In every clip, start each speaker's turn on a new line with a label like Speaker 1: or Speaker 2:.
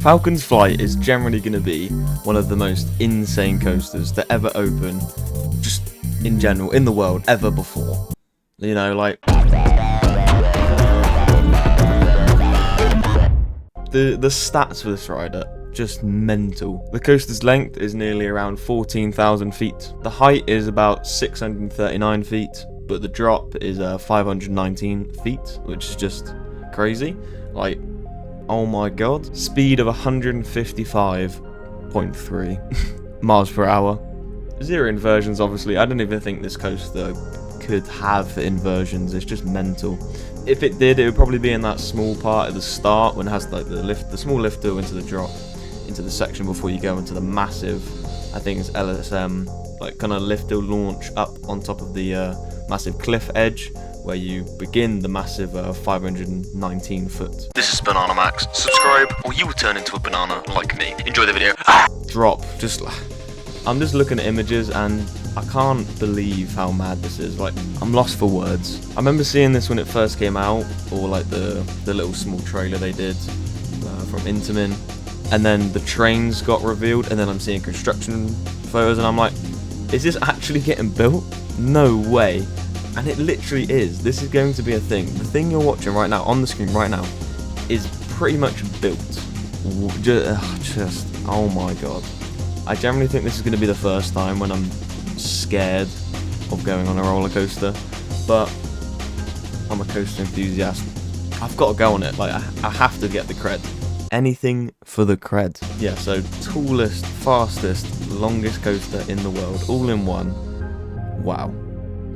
Speaker 1: Falcon's Flight is generally going to be one of the most insane coasters to ever open, just in general, in the world, ever before. You know, like, the stats for this ride are just mental. The coaster's length is nearly around 14,000 feet. The height is about 639 feet, but the drop is 519 feet, which is just crazy. Like, oh my god. Speed of 155.3 miles per hour. Zero inversions, obviously. I don't even think this coaster could have inversions. It's just mental. If it did, it would probably be in that small part at the start when it has like the small lift to go into the drop, into the section before you go into the massive, I think it's LSM, like kind of lift to launch up on top of the massive cliff edge, where you begin the massive 519 foot.
Speaker 2: This is Banana Max. Subscribe or you will turn into a banana like me. Enjoy the video.
Speaker 1: Drop. I'm just looking at images and I can't believe how mad this is. Like, I'm lost for words. I remember seeing this when it first came out, or like the little small trailer they did from Intamin, and then the trains got revealed, and then I'm seeing construction photos and I'm like, is this actually getting built? No way. And it literally is. This is going to be a thing. The thing you're watching right now, on the screen right now, is pretty much built. Just, oh my god. I generally think this is going to be the first time when I'm scared of going on a roller coaster, but I'm a coaster enthusiast. I've got to go on it. Like, I have to get the cred. Anything for the cred. Yeah, so tallest, fastest, longest coaster in the world, all in one. Wow.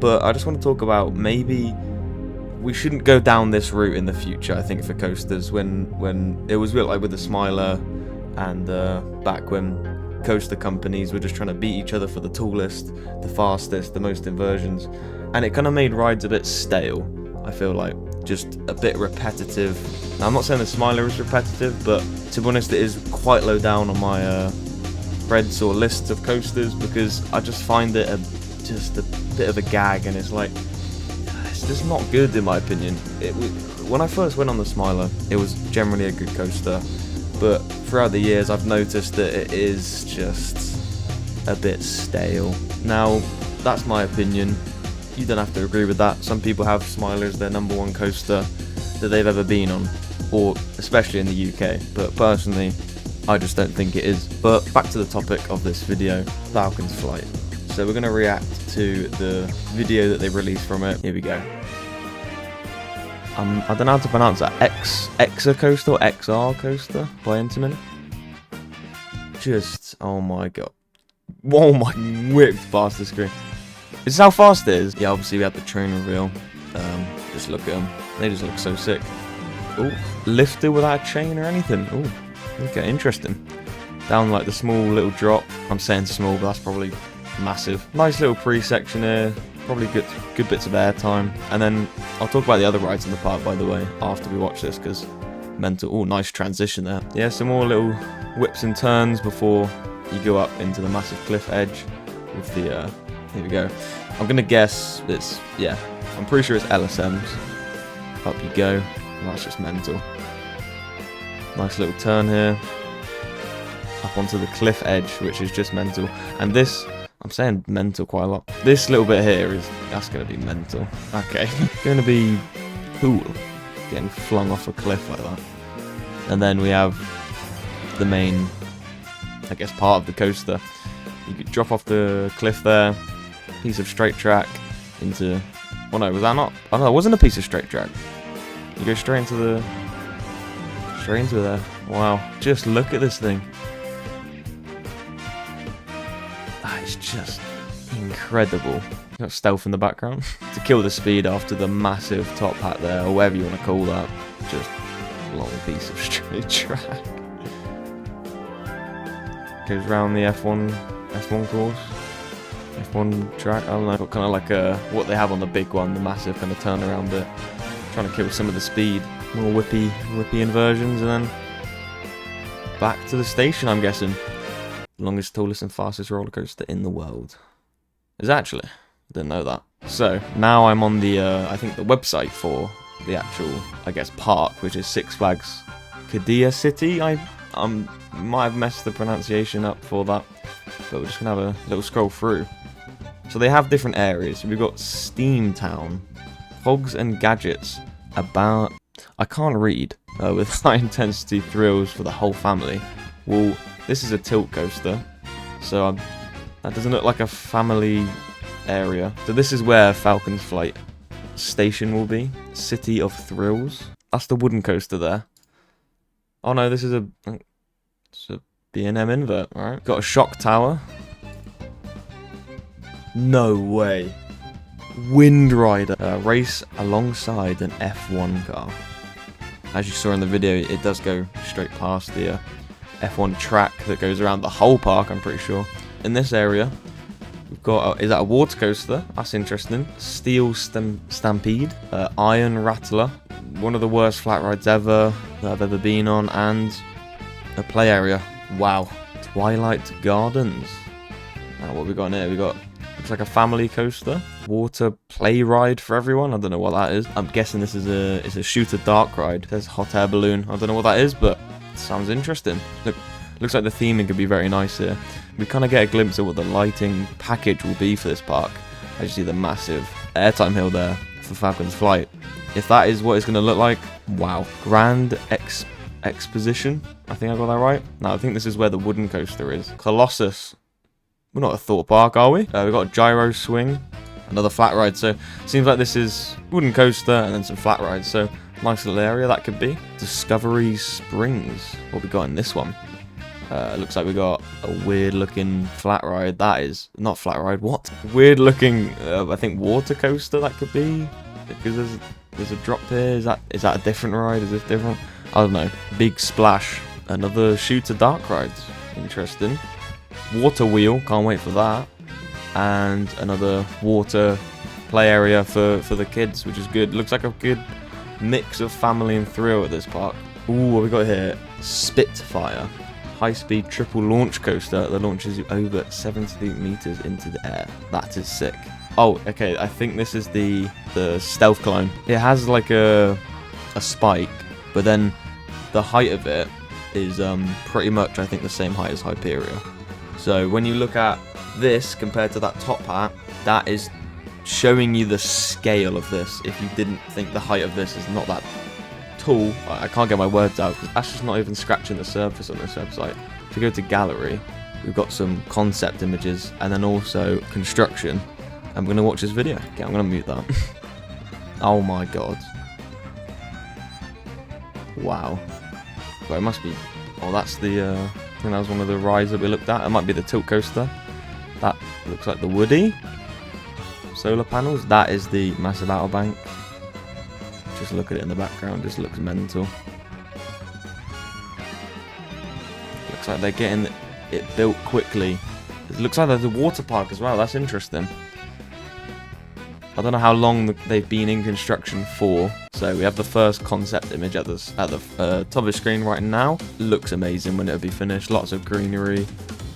Speaker 1: But I just want to talk about, maybe we shouldn't go down this route in the future, I think, for coasters, when it was like with the Smiler, and back when coaster companies were just trying to beat each other for the tallest, the fastest, the most inversions, and it kind of made rides a bit stale. I feel like just a bit repetitive. Now, I'm not saying the Smiler is repetitive, but to be honest, it is quite low down on my threads or lists of coasters, because I just find it just a bit of a gag, and it's like, it's just not good in my opinion. When I first went on the Smiler, it was generally a good coaster, but throughout the years I've noticed that it is just a bit stale. Now, that's my opinion. You don't have to agree with that. Some people have Smiler as their number one coaster that they've ever been on, or especially in the UK, but personally I just don't think it is. But back to the topic of this video, Falcon's Flight. So we're going to react to the video that they released from it. Here we go. I don't know how to pronounce that. Exa coaster or XR coaster by Intamin. Just, oh my god. Oh my, whipped past the screen. This is how fast it is. Yeah, obviously we have the train reveal. Just look at them. They just look so sick. Oh, lifted without a chain or anything. Oh, okay, interesting. Down like the small little drop. I'm saying small, but that's probably massive. Nice little pre-section here. Probably good bits of airtime. And then I'll talk about the other rides in the park, by the way, after we watch this, because mental. Oh, nice transition there. Yeah, some more little whips and turns before you go up into the massive cliff edge with the here we go. I'm gonna guess it's, yeah, I'm pretty sure it's LSMs. Up you go. That's just mental. Nice little turn here. Up onto the cliff edge, which is just mental. And this, I'm saying mental quite a lot. This little bit here that's going to be mental. Okay. Going to be cool. Getting flung off a cliff like that. And then we have the main, I guess, part of the coaster. You could drop off the cliff there. Piece of straight track into, well no, was that not? Oh no, it wasn't a piece of straight track. You go straight into there. Wow. Just look at this thing. It's just incredible. Got stealth in the background to kill the speed after the massive top hat there, or whatever you want to call that. Just a long piece of straight track. Goes around the F1 course, F1 track. I don't know, kind of like what they have on the big one, the massive kind of turnaround bit. Trying to kill some of the speed, more whippy inversions, and then back to the station, I'm guessing. Longest, tallest and fastest roller coaster in the world. Is actually, didn't know that. So now I'm on the I think the website for the actual, I guess, park, which is Six Flags Qiddiya City, I might have messed the pronunciation up for that, but we're just gonna have a little scroll through. So they have different areas. We've got Steamtown, Hogs and Gadgets, about, I can't read, with high intensity thrills for the whole family. Well, this is a tilt coaster, so that doesn't look like a family area. So this is where Falcon Flight station will be. City of Thrills. That's the wooden coaster there. Oh no, this is it's a B&M invert, alright. Got a shock tower. No way. Wind Rider. Race alongside an F1 car. As you saw in the video, it does go straight past the F1 track that goes around the whole park, I'm pretty sure. In this area, we've got, is that a water coaster? That's interesting. Steel Stampede. Iron Rattler. One of the worst flat rides ever that I've ever been on. And a play area. Wow. Twilight Gardens. What have we got in here? We got, looks like a family coaster. Water play ride for everyone. I don't know what that is. I'm guessing this is a shooter dark ride. There's hot air balloon. I don't know what that is, but it sounds interesting. Looks like the theming could be very nice here. We kind of get a glimpse of what the lighting package will be for this park. As you see the massive airtime hill there for Falcon's Flight. If that is what it's going to look like, wow. Grand Exposition. I think I got that right. No, I think this is where the wooden coaster is. Colossus. We're not a thought park, are we? We've got a gyro swing. Another flat ride. So, seems like this is wooden coaster and then some flat rides. So, nice little area that could be. Discovery Springs. What we got in this one? Looks like we got a weird looking flat ride. That is not flat ride. What? Weird looking, I think water coaster that could be. Because there's a drop here. Is that a different ride? Is this different? I don't know. Big Splash. Another shooter dark rides. Interesting. Water wheel. Can't wait for that. And another water play area for the kids, which is good. Looks like a good mix of family and thrill at this park. Ooh, what we got here? Spitfire. High-speed triple launch coaster that launches you over 70 meters into the air. That is sick. Oh, okay, I think this is the stealth climb. It has like a spike, but then the height of it is pretty much, I think, the same height as Hyperia. So when you look at this compared to that top hat, that is showing you the scale of this. If you didn't think the height of this is not that tall, I can't get my words out because that's just not even scratching the surface on this website. If you go to gallery, we've got some concept images and then also construction. I'm going to watch this video. Okay, I'm going to mute that. Oh my god. Wow. Well, it must be... Oh, that's the... I think that was one of the rides that we looked at. It might be the tilt coaster. That looks like the Woody. Solar panels. That is the massive outer bank. Just look at it in the background. Just looks mental. Looks like they're getting it built quickly. It looks like there's a water park as well. That's interesting. I don't know how long they've been in construction for. So we have the first concept image at the top of the screen right now. Looks amazing when it'll be finished. Lots of greenery.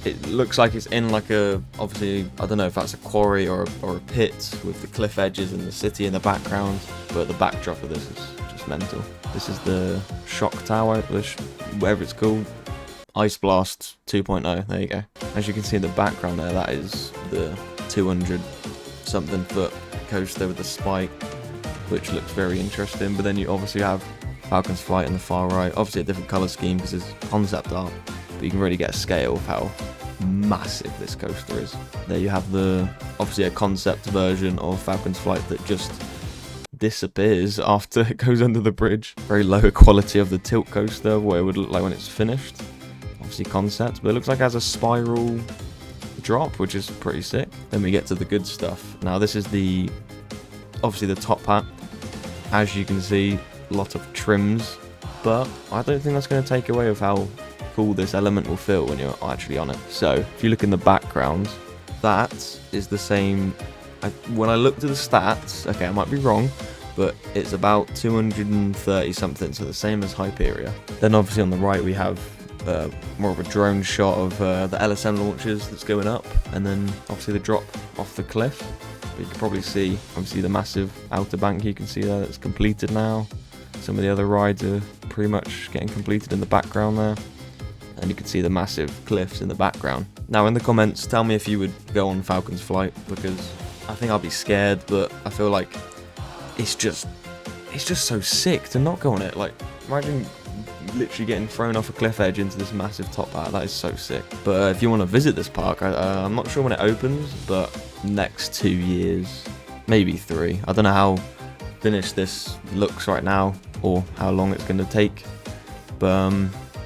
Speaker 1: It looks like it's in like a, obviously, I don't know if that's a quarry or a pit with the cliff edges and the city in the background. But the backdrop of this is just mental. This is the shock tower, whatever it's called. Ice Blast 2.0. There you go. As you can see in the background there, that is the 200 something foot coaster with the spike, which looks very interesting. But then you obviously have Falcon's Flight in the far right, obviously a different color scheme because it's concept art, but you can really get a scale of how massive this coaster is. There you have the obviously a concept version of Falcon's Flight that just disappears after it goes under the bridge. Very low quality of the tilt coaster, what it would look like when it's finished. Obviously concept, but it looks like it has a spiral drop, which is pretty sick. Then we get to the good stuff. Now this is the obviously the top hat. As you can see, a lot of trims, but I don't think that's going to take away of how cool this element will feel when you're actually on it. So if you look in the background, that is the same. When I looked at the stats, okay, I might be wrong, but it's about 230 something, so the same as Hyperia. Then obviously on the right we have more of a drone shot of the LSM launches that's going up, and then obviously the drop off the cliff. But you can probably see obviously the massive outer bank you can see there that's completed now. Some of the other rides are pretty much getting completed in the background there. and you can see the massive cliffs in the background. Now in the comments, tell me if you would go on Falcon's Flight, because I think I'll be scared, but I feel like it's just so sick to not go on it. Like, imagine literally getting thrown off a cliff edge into this massive top hat. That is so sick. But if you want to visit this park, I'm not sure when it opens, but next 2 years, maybe 3. I don't know how finished this looks right now or how long it's going to take, but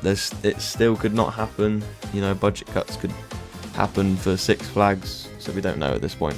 Speaker 1: it still could not happen. You know, budget cuts could happen for Six Flags, so we don't know at this point.